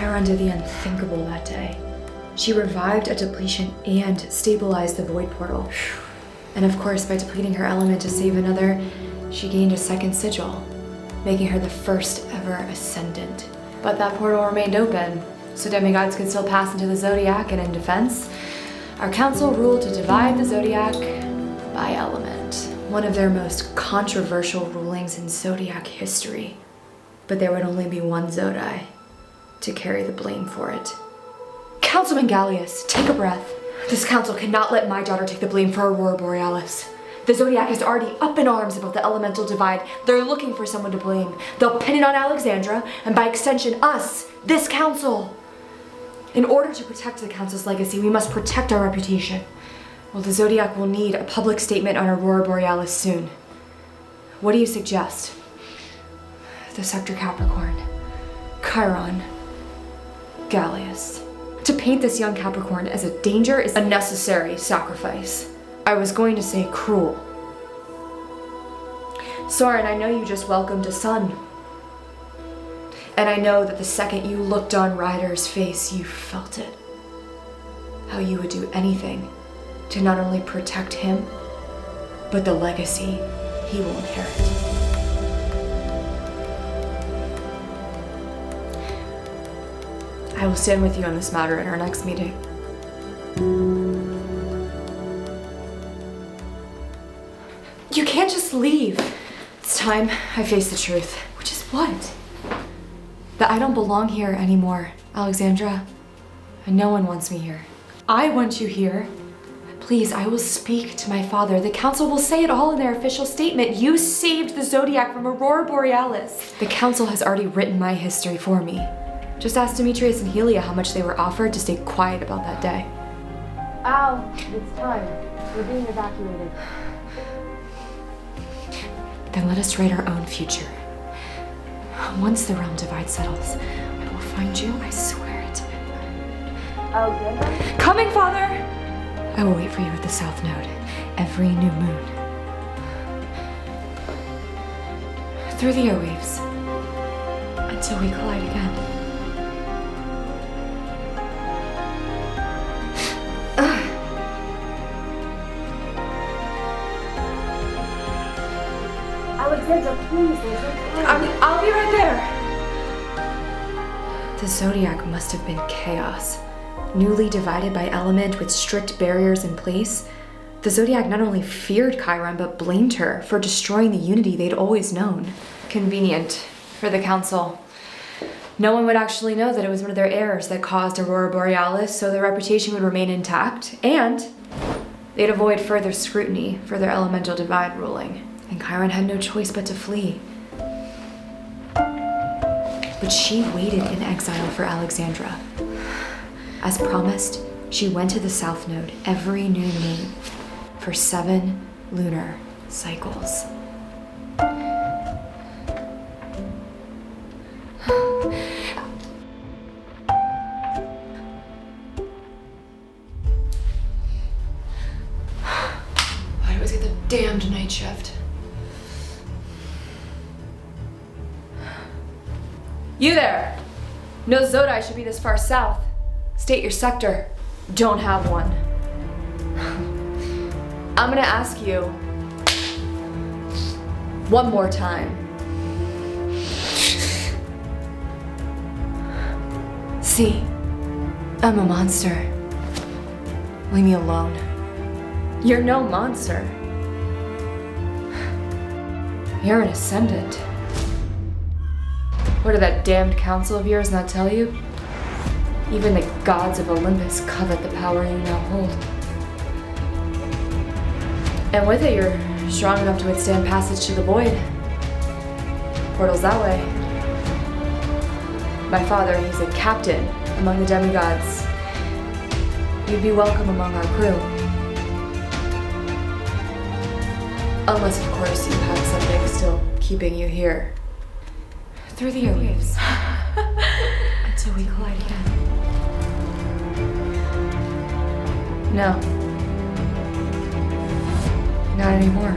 Chiron did the unthinkable that day. She revived a depletion and stabilized the void portal. And of course, by depleting her element to save another, she gained a second sigil, making her the first ever Ascendant. But that portal remained open, so demigods could still pass into the Zodiac, and in defense, our council ruled to divide the Zodiac by element. One of their most controversial rulings in Zodiac history. But there would only be one Zodi to carry the blame for it. Councilman Gallius, take a breath. This council cannot let my daughter take the blame for Aurora Borealis. The Zodiac is already up in arms about the elemental divide. They're looking for someone to blame. They'll pin it on Alexandra, and by extension, us, this council. In order to protect the council's legacy, we must protect our reputation. Well, the Zodiac will need a public statement on Aurora Borealis soon. What do you suggest? The sector Capricorn, Chiron, Gallius. To paint this young Capricorn as a danger is a necessary sacrifice. I was going to say cruel. Soren, I know you just welcomed a son. And I know that the second you looked on Ryder's face, you felt it. How you would do anything to not only protect him, but the legacy he will inherit. I will stand with you on this matter at our next meeting. You can't just leave. It's time I face the truth. Which is what? That I don't belong here anymore, Alexandra. And no one wants me here. I want you here. Please, I will speak to my father. The council will say it all in their official statement. You saved the Zodiac from Aurora Borealis. The council has already written my history for me. Just ask Demetrius and Helia how much they were offered to stay quiet about that day. Al, it's time. We're being evacuated. Then let us write our own future. Once the realm divide settles, I will find you, I swear it. Alexandra? Coming, Father! I will wait for you at the South Node every new moon. Through the airwaves. Until we collide again. Alexandra, please, there's no time. I'll be right there. The Zodiac must have been chaos. Newly divided by element with strict barriers in place, the Zodiac not only feared Chiron, but blamed her for destroying the unity they'd always known. Convenient for the council. No one would actually know that it was one of their errors that caused Aurora Borealis, so their reputation would remain intact, and they'd avoid further scrutiny for their elemental divide ruling. And Chiron had no choice but to flee. But she waited in exile for Alexandra. As promised, she went to the South Node every new moon for 7 lunar cycles. Why do I get the damned night shift? You there! No Zodi should be this far south. State your sector. Don't have one. I'm gonna ask you one more time. See, I'm a monster. Leave me alone. You're no monster. You're an Ascendant. What did that damned council of yours not tell you? Even the gods of Olympus covet the power you now hold. And with it, you're strong enough to withstand passage to the void. Portals that way. My father, he's a captain among the demigods. You'd be welcome among our crew. Unless, of course, you have something still keeping you here. Through the airwaves. Until we collide again. No. Not anymore.